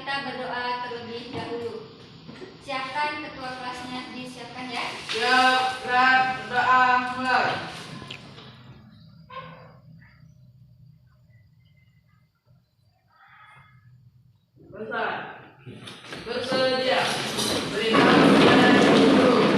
kita berdoa terlebih dahulu. Siapkan ketua kelasnya, disiapkan ya. Siap, berdoa mulai. Bersedia. Berikan kepada guru.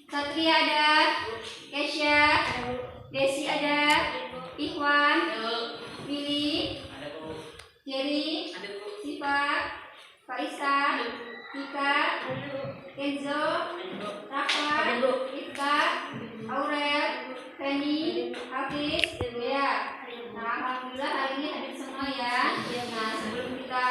Satria ada, Kesha, Desi ada, Ikhwan, Willy, Jerry, Siva, Faisa, Tika, Kenzo, Rafa, Ika, Aurel, Feni, Hafiz, Dea. Nah, alhamdulillah hari ini hadir semua ya. Nah, sebelum kita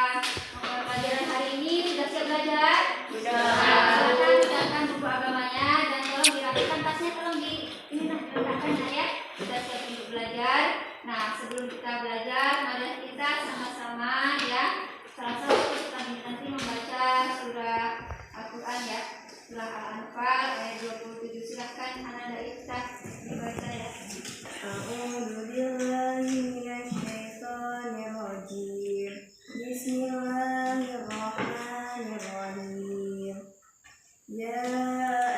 memulai pelajaran hari ini, sudah siap belajar? Silakan buku agamanya dan tolong dirapikan tasnya, tolong diletakkan ya. Sudah siap untuk belajar. Nah, sebelum kita belajar, mari kita sama-sama ya. Salah satu kita nanti membaca surah Al-Quran ya. Surah Al-Anfal ayat 27. Silakan anak Iftah dibaca ya. Bismillahirrahmanirrahim. Ya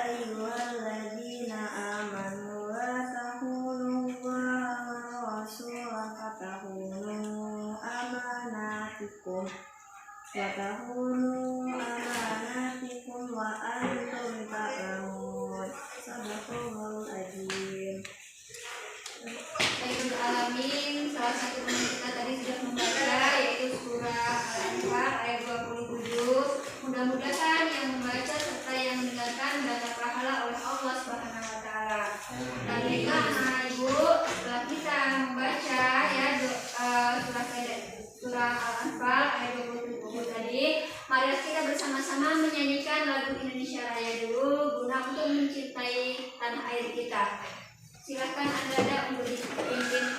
ayyuhalladzina amanu la takhunu Allaha wa rasulahu fatahunu amanatikum wa antum ta'lamun. Sadaqallahul azim. Baikul alamin, salah satu teman kita tadi sudah membaca yaitu surah Al-Anfal ayat 27. Mudah-mudahan yang membaca serta yang mendengarkan mendapat pahala oleh Allah Subhanahu wa taala. Dan baiklah anak ibu, setelah kita membaca ya surah Al-Anfal ayat 27 tadi, mari kita bersama-sama menyanyikan lagu Indonesia Raya dulu guna untuk mencintai tanah air kita. Silakan Anda untuk dipimpin.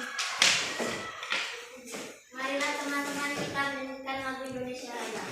Marilah teman-teman kita menyanyikan lagu Indonesia Raya.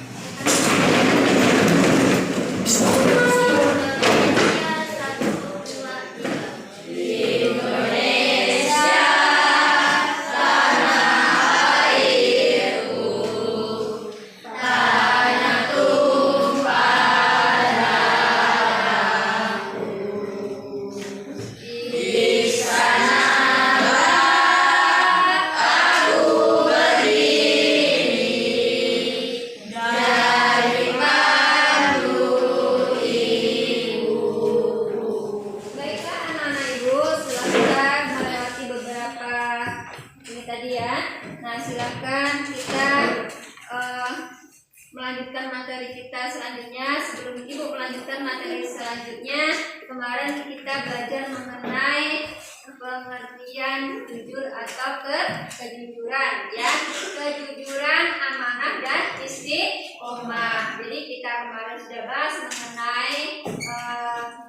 Melanjutkan materi kita selanjutnya. Sebelum Ibu melanjutkan materi selanjutnya, kemarin kita belajar mengenai pengertian jujur atau kejujuran ya. Kejujuran, amanah dan istiqomah. Jadi kita kemarin sudah bahas mengenai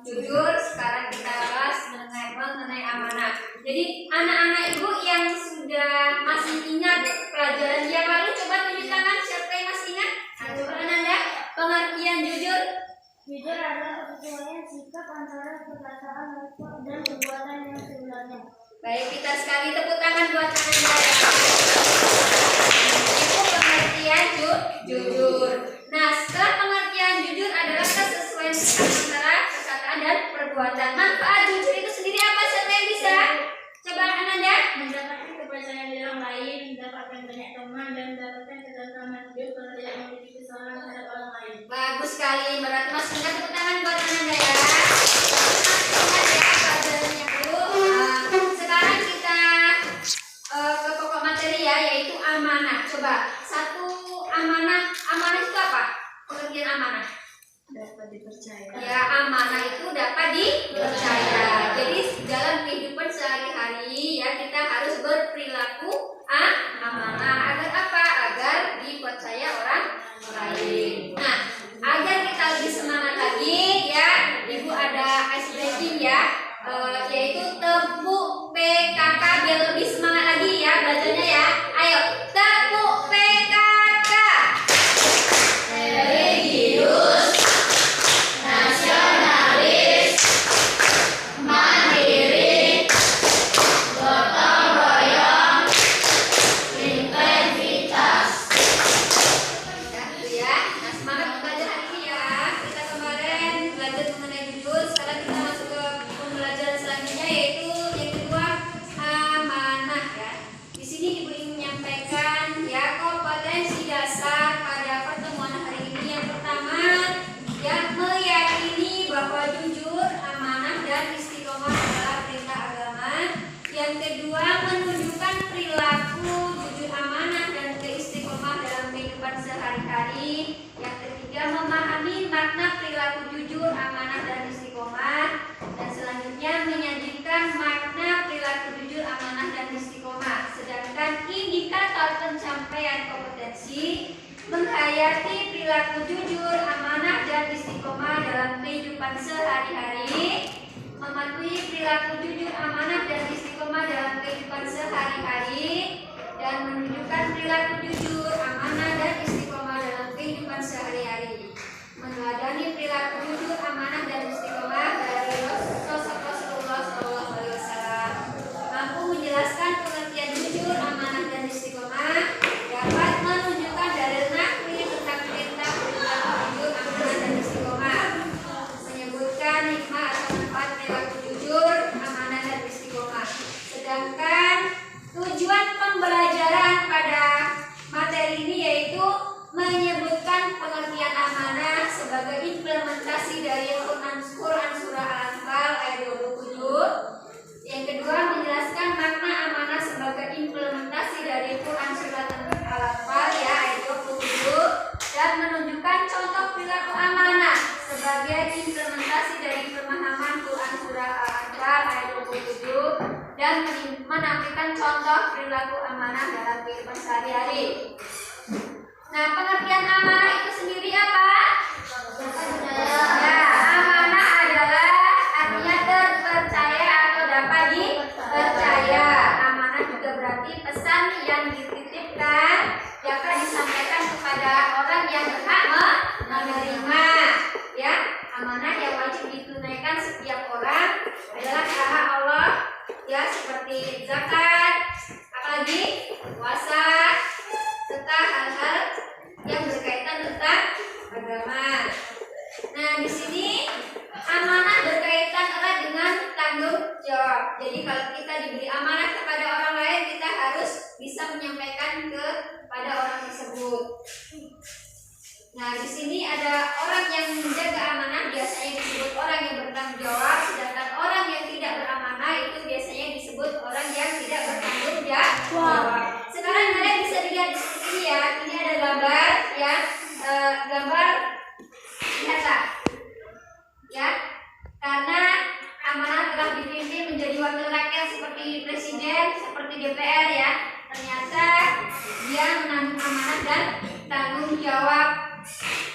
jujur, sekarang kita bahas mengenai amanah. Jadi anak-anak Ibu yang sudah masih ingat pelajaran yang lalu, coba tunjuk tangan siapa yang masih ingat? Coba Ananda, pengertian jujur. Jujur adalah persesuaian sikap antara perkataan dan perbuatan yang sebenarnya. Baik, kita sekali tepuk tangan buat Ananda. Itu pengertian jujur. Nah, setelah pengertian jujur adalah kesesuaian sikap antara perkataan dan perbuatan. Manfaat jujur itu sendiri apa? Siapa yang bisa? Coba Ananda. Mendapatkan kepercayaan di orang lain, mendapatkan banyak teman, dan mendapatkan ketentraman hidup kalau tidak memiliki kesalahan terhadap orang lain. Bagus sekali, berarti Mas Ingat tepuk tangan buat Ananda ya. Ingat ya pelajarannya dulu. Sekarang kita ke pokok materi ya, yaitu amanah. Coba satu amanah itu apa? Pengertian amanah. Dapat dipercaya. Ya, amanah itu lagi ya, yaitu tepuk PKK biar lebih semangat lagi ya belajarnya ya. Ayo tepuk PKK. Religius, nasionalis, mandiri, gotong royong, integritas. Ya, nah semangat belajar hari ini ya. Kita kemarin belajar mengenai judul, sekarang kita masuk ke pembelajaran selanjutnya yaitu yang kedua amanah ya. Di sini Ibu ingin menyampaikan ya kompetensi dasar pada pertemuan hari ini. Yang pertama, yang meyakini bahwa jujur, amanah dan istiqomah adalah perintah agama. Yang kedua, menunjukkan perilaku jujur, amanah dan keistiqomah dalam kehidupan sehari-hari. Yang ketiga, memahami makna perilaku jujur, amanah dan istiqomah. Dan selanjutnya menyajikan makna perilaku jujur, amanah dan istiqomah. Sedangkan indikator pencapaian kompetensi menghayati perilaku jujur, amanah dan istiqomah dalam kehidupan sehari-hari, mematuhi perilaku jujur, amanah dan istiqomah dalam kehidupan sehari-hari, dan menunjukkan perilaku jujur, amanah dan istiqomah dalam kehidupan sehari-hari, meneladani perilaku jujur, amanah dan istiqomah dari sosok Rasulullah SAW, mampu menjelaskan pengertian jujur, amanah dan istiqomah, dapat menunjukkan dalil nahwi tentang perintah jujur, amanah dan istiqomah, menyebutkan hikmah atau manfaat perilaku jujur, amanah dan istiqomah. Sedangkan tujuan pembelajaran pada materi ini yaitu menyebutkan pengertian amanah sebagai implementasi dari Quran surah Al-Anfal ayat 27. Yang kedua, menjelaskan makna amanah sebagai implementasi dari Quran surah Al-Anfal ya ayat 27, dan menunjukkan contoh perilaku amanah sebagai implementasi dari pemahaman Quran surah Al-Anfal ayat 27, dan menampilkan contoh perilaku amanah dalam kehidupan sehari-hari. Nah, pengertian amanah itu sendiri apa? Ya, amanah adalah artinya terpercaya atau dapat dipercaya. Amanah juga berarti pesan yang dititipkan dapat disampaikan kepada orang yang berhak menerima. Ya, amanah yang wajib ditunaikan setiap orang adalah hak Allah ya, seperti zakat, apalagi puasa, serta hal-hal yang berkaitan tentang agama. Nah, di sini amanah berkaitan erat dengan tanggung jawab. Jadi kalau kita diberi amanah kepada orang lain, kita harus bisa menyampaikan kepada orang tersebut. Nah, di sini ada orang yang menjaga amanah biasanya disebut orang yang bertanggung jawab, sedangkan orang yang tidak beramanah itu biasanya disebut orang yang tidak bertanggung jawab. Sekarang kalian bisa dilihat di sini ya, ini ada gambar ya, gambar lihatlah ya, karena amanah telah dipimpin menjadi wakil rakyat seperti presiden, seperti DPR ya, ternyata dia menanggung amanah dan tanggung jawab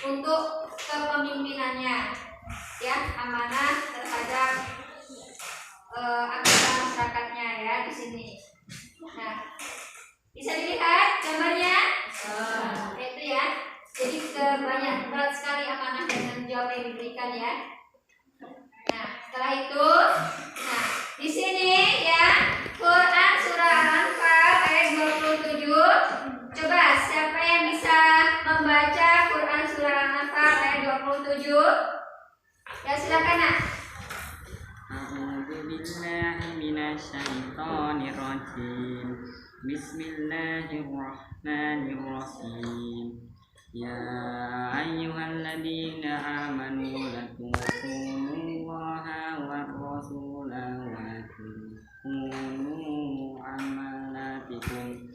untuk kepemimpinannya ya, amanah terhadap anggota masyarakatnya ya di sini. Nah, bisa dilihat gambarnya itu ya, jadi banyak berat sekali amanah dan tanggung jawab yang diberikan ya. Nah, setelah itu, nah di sini ya Quran surah Al-Anfal ayat 27. Coba siapa yang bisa membaca Quran surah Al-Anfal ayat 27? Ya silakan nak. A'udzu billahi minasyaitonir rajim. Bismillahirrahmanirrahim. Ya ayyuhalladzina amanu la tukhunu-Allaha war rasula wa tukhunu amanatikum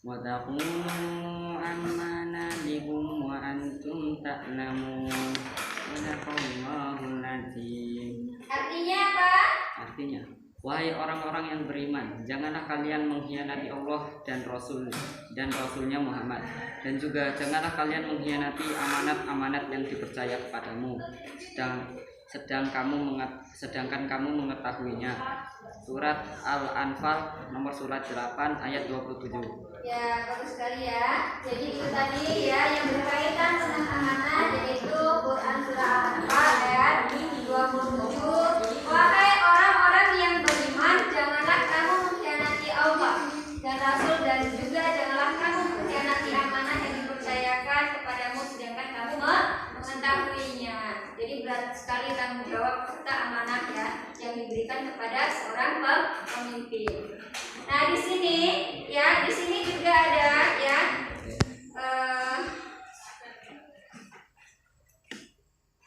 wa taqulu amanatikum wa antum ta'lamun. Sadaqallahul azim. Artinya apa? Artinya, wahai orang-orang yang beriman, janganlah kalian mengkhianati Allah dan Rasulnya Muhammad, dan juga janganlah kalian mengkhianati amanat-amanat yang dipercaya kepadamu. sedangkan kamu mengetahuinya. Surat Al-Anfal nomor surat 8 ayat 27. Ya, bagus sekali ya. Jadi itu tadi ya yang berkaitan tentang amanah, yaitu Quran surah Al-Anfal ayat 27. Wahai orang-orang yang beriman, janganlah kamu mengkhianati Allah dan Rasul, dan juga janganlah kamu mengkhianati amanah yang dipercayakan kepadamu sedangkan kamu mengetahuinya. Jadi berat sekali tanggung jawab serta amanah ya yang diberikan kepada seorang pemimpin. Nah, di sini juga ada ya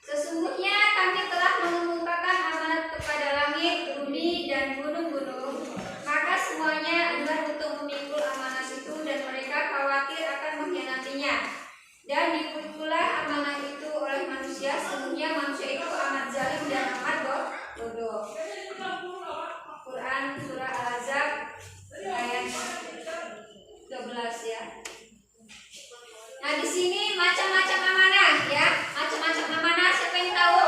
sesungguhnya kami telah mengemukakan amanat kepada langit, bumi, dan gunung-gunung, maka semuanya enggan untuk memikul amanat itu dan mereka khawatir akan mengkhianatinya. Dan dipikulah amanah itu oleh manusia, sesungguhnya manusia itu amat zalim dan amat bodoh. Quran surah Al-Ahzab ayat 12 ya. Nah, di sini macam-macam amanah ya. Macam-macam amanah, siapa yang tahu?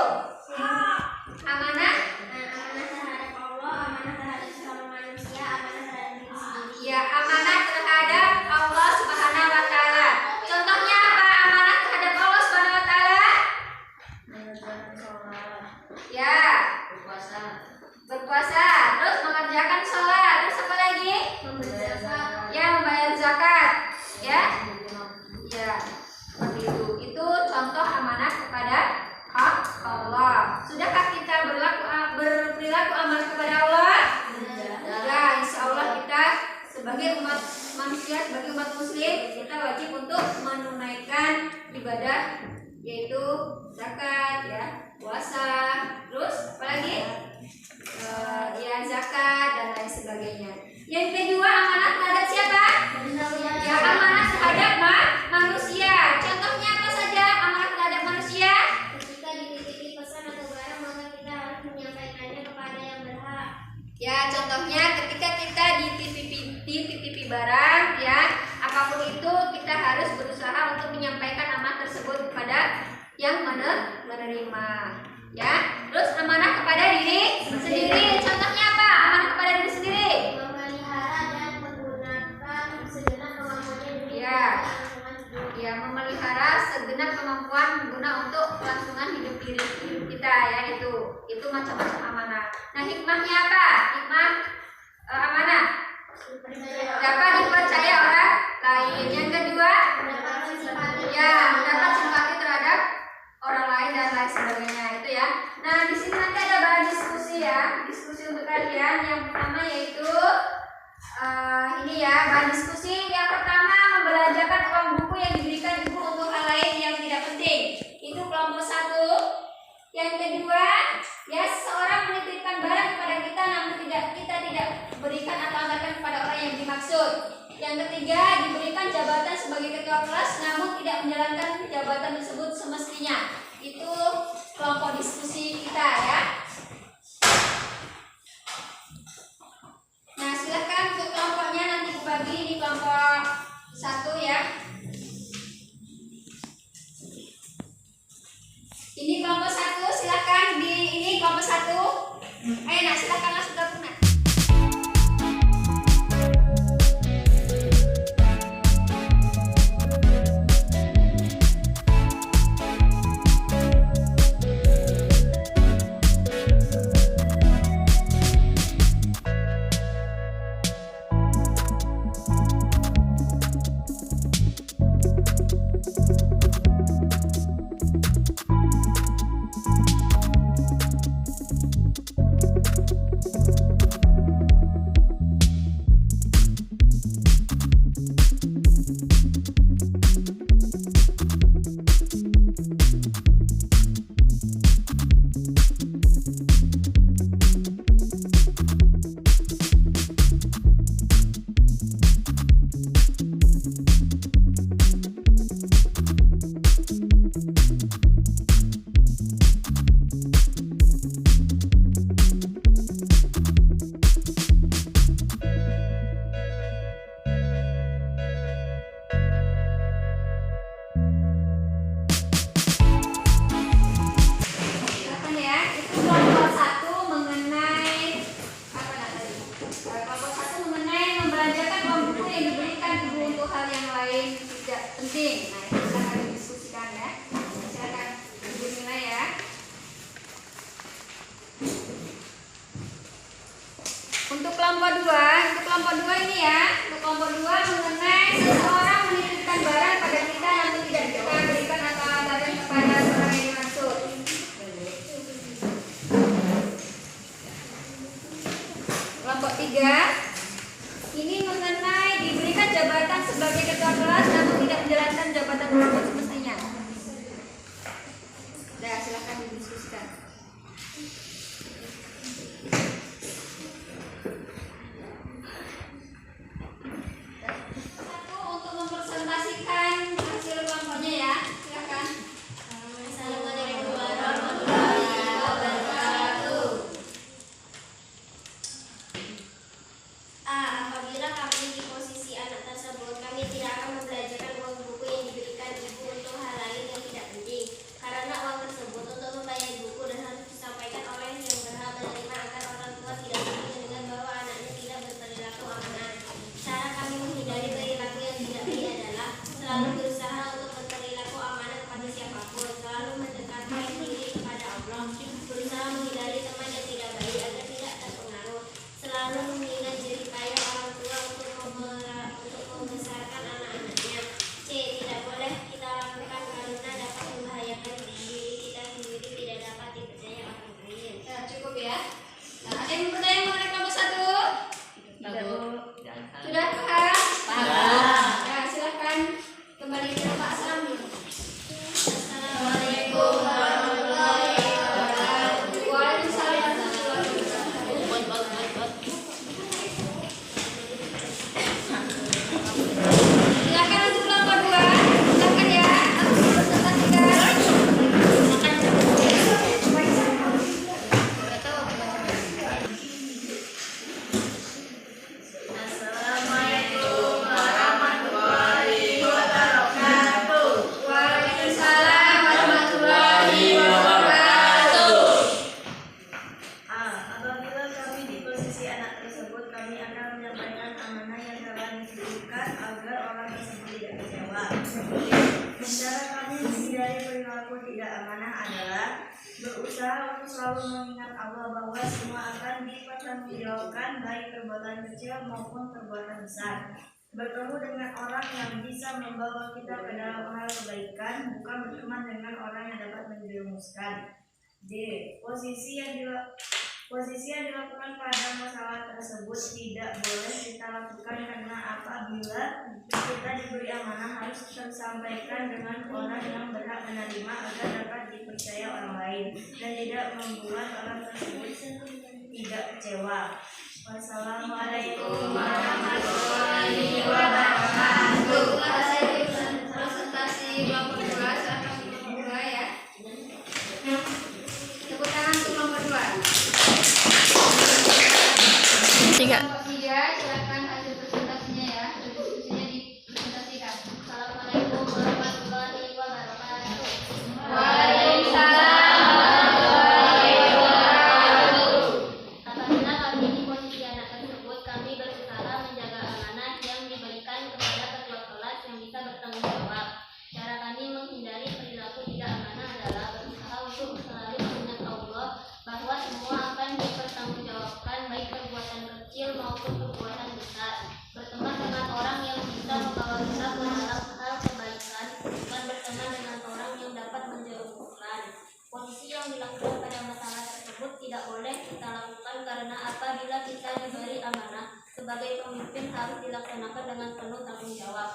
Amanah? Amanah terhadap Allah, amanah terhadap sesama manusia, amanah terhadap diri sendiri. Ya, amanah terhadap Allah Subhanahu wa taala. Contohnya apa amanah terhadap Allah Subhanahu wa taala? Ya, berpuasa, terus mengerjakan sholat, terus apa lagi? Ya, membayar zakat, ya, ya, seperti itu. Itu contoh amanah kepada Allah. Sudahkah kita berperilaku amanah kepada Allah? Ya, insya Allah kita sebagai umat manusia, sebagai umat muslim, kita wajib untuk menunaikan ibadah, yaitu zakat, ya, puasa, terus apa lagi? Ya, zakat dan lain sebagainya. Yang kedua, amanah terhadap siapa? Ya, amanah terhadap manusia. Contohnya apa saja amanah terhadap manusia? Ketika dititipi pesan atau barang, maka kita harus menyampaikannya kepada yang berhak. Ya, contohnya ketika kita dititipi barang, ya, apapun itu kita harus berusaha untuk menyampaikan amanah tersebut kepada yang menerima. Ya, terus amanah kepada diri sendiri. Contohnya apa? Amanah kepada diri sendiri. Memelihara dan menggunakan segenap kemampuannya demi Ya. kelangsungan hidup. Ya, memelihara segenap kemampuan guna untuk kelangsungan hidup kita, ya, itu macam-macam amanah. Nah, hikmahnya apa? Hikmah amanah dapat dipercaya orang lain. Yang kedua, ya, mendapat simpati terhadap orang lain dan lain sebagainya, itu ya. Nah, di sini nanti ada bahan diskusi ya, diskusi untuk kalian. Yang pertama yaitu ini ya, bahan diskusi. Yang pertama, membelanjakan uang buku yang diberikan ibu untuk hal lain yang tidak penting. Itu kelompok 1. Yang kedua, ya, seseorang menitipkan barang kepada kita namun kita tidak berikan atau antarkan kepada orang yang dimaksud. Yang ketiga, diberikan jabatan sebagai ketua kelas namun tidak menjalankan jabatan tersebut semestinya. Itu kelompok diskusi kita ya. Nah, silakan untuk kelompoknya nanti dibagi. Ini kelompok 1 ya. Ini kelompok 1, silakan ini kelompok 1. Ayo nak, silakan langsung gabung nak. Untuk kelompok 2 ini ya, untuk kelompok 2 mengenai seseorang menitipkan barang pada kita namun tidak kita berikan atau barang kepada orang yang dimaksud. Kelompok 3 ini mengenai diberikan jabatan sebagai ketua kelas namun tidak menjalankan jabatan tersebut semestinya. Nah, silakan didiskusikan. Untuk mempresentasikan hasil kelompoknya ya, silakan. Assalamualaikum warahmatullahi wabarakatuh. Apabila kami di posisi anak tersebut, kami tidak akan membelajarkan uang buku yang diberikan ibu untuk hal lain yang tidak penting, karena uang tersebut untuk membayar buku dan harus disampaikan oleh yang berhak menerima agar orang tua tidak berpikir dengan bahwa anaknya tidak berperilaku amanah. Cara kami menghindari perilaku yang tidak baik adalah selalu berusaha untuk berperilaku amanah kepada siapapun, selalu mendekatkan diri kepada Allah, berusaha menghindari teman yang tidak baik agar tidak terpengaruh, selalu mengingat jerih payah orang tua untuk membesarkan anak-anaknya. C. Tidak boleh kita lakukan karena dapat membahayakan diri kita sendiri, tidak dapat dipercaya orang lain. Nah, cukup ya. Nah, ada yang bertanya mengenai kelompok 1? Tidak, Bu. Sudah paham? Paham. Nah, silakan kembali ke Pak Sami. Assalamualaikum warahmatullahi wabarakatuh. Waalaikumsalam warahmatullahi wabarakatuh. Silakan untuk kelompok 2. Silakan ya. Aku presentasikan. Assalamualaikum warahmatullahi wabarakatuh. Waalaikumsalam warahmatullahi wabarakatuh. Apabila kami di posisi anak tersebut, kami akan menyampaikan amanah yang telah diberikan agar orang tersebut tidak kecewa. Cara kami menghindari perilaku tidak amanah adalah berusaha untuk selalu mengingat Allah bahwa semua akan dipertanggungjawabkan, baik perbuatan kecil maupun perbuatan besar. Bertemu dengan orang yang bisa membawa kita ke dalam hal kebaikan, bukan berteman dengan orang yang dapat menjerumuskan. D. Posisi yang dilakukan pada masalah tersebut tidak boleh kita lakukan karena apabila kita diberi amanah harus tersampaikan dengan orang yang berhak menerima agar dapat dipercaya orang lain dan tidak membuat orang tersebut tidak kecewa. Wassalamualaikum warahmatullahi wabarakatuh. Presentasi kelompok 2. Silakan kelompok 2 ya. Tepuk tangan untuk kelompok 2. Kelompok 3, silakan hasil presentasinya ya. Diskusinya dipresentasikan. Assalamualaikum warahmatullahi wabarakatuh. Waalaikumsalam warahmatullahi wabarakatuh. Apabila kami di posisi anak tersebut, kami berusaha menjaga amanah yang diberikan kepada ketua kelas yang bisa bertanggung jawab. Cara kami menghindari perilaku tidak amanah adalah berusaha untuk selalu mengingat Allah bahwa semua akan dipertanggungjawabkan, baik perbuatan kecil maupun perbuatan besar. Berteman dengan orang yang bisa membawa kita ke dalam hal kebaikan, bukan berteman dengan orang yang dapat menjerumuskan. Posisi yang dilakukan pada masalah tersebut tidak boleh kita lakukan karena apabila kita diberi amanah sebagai pemimpin harus dilaksanakan dengan penuh tanggung jawab.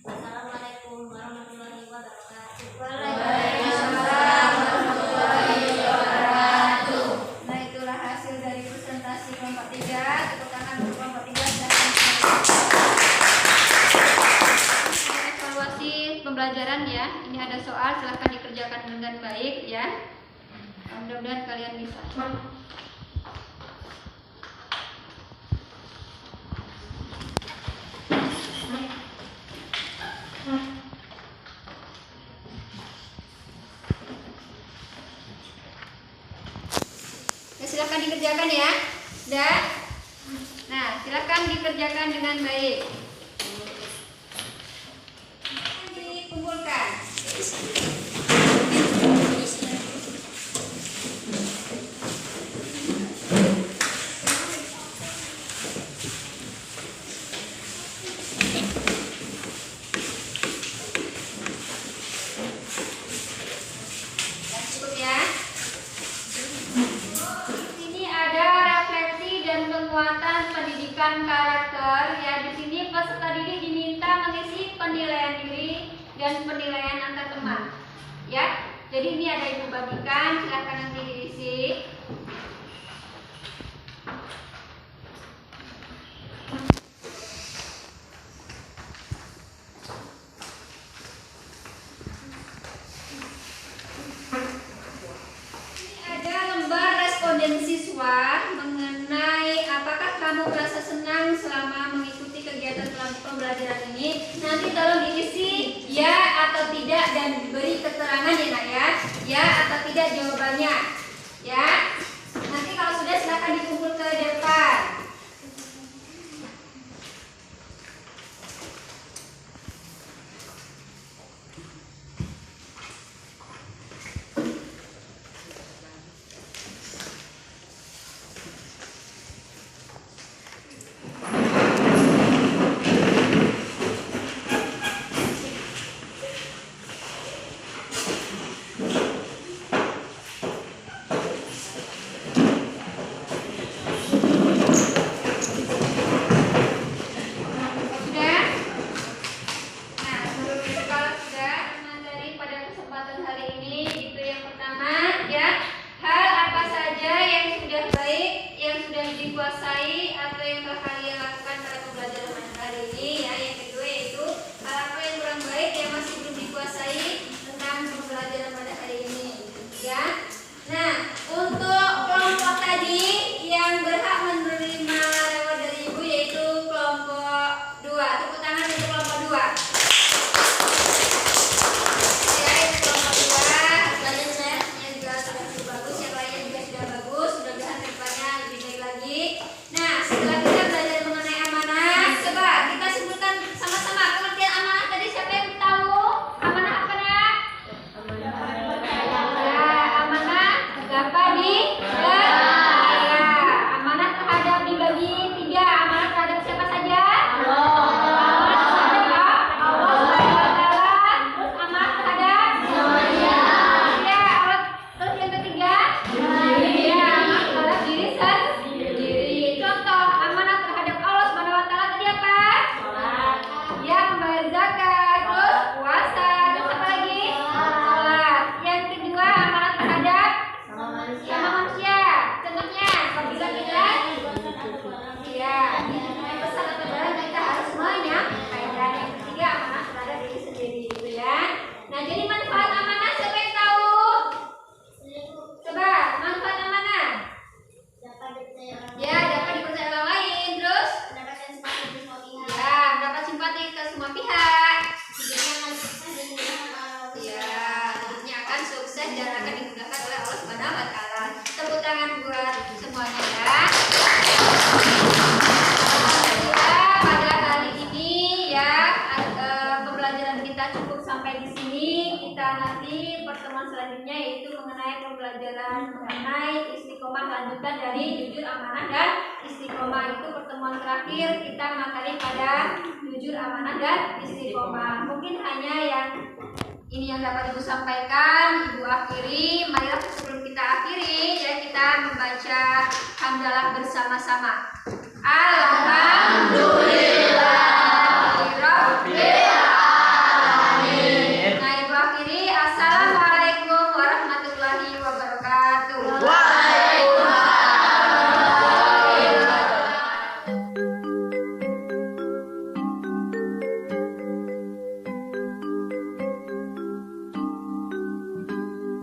Assalamualaikum warahmatullahi wabarakatuh. Waalaikumsalam warahmatullahi wabarakatuh. Nah, itulah hasil dari presentasi kelompok 3. Tepuk tangan untuk kelompok 3. Evaluasi pembelajaran ya. Ini ada soal, silahkan dikerjakan dengan baik ya. Mudah-mudahan kalian bisa. Ya, silakan dikerjakan ya. Sudah? Nah, silakan dikerjakan dengan baik. Dikumpulkan. penguatan pendidikan karakter. Ya, di sini peserta didik diminta mengisi penilaian diri dan penilaian antar teman. Ya, jadi ini ada ibu bagikan, silahkan nanti diisi. Siswa mengenai apakah kamu merasa senang selama mengikuti kegiatan pembelajaran ini. Nanti tolong diisi ya atau tidak dan beri keterangan ya nak ya atau tidak jawabannya ya. Nanti kalau sudah silakan dikumpul ke depan. Mengenai istiqomah lanjutan dari jujur, amanah dan istiqomah. Itu pertemuan terakhir kita materi pada jujur, amanah dan istiqomah. Mungkin hanya yang ini yang dapat Ibu sampaikan, Ibu akhiri. Marilah sebelum kita akhiri ya kita membaca hamdalah bersama-sama. Alhamdulillah.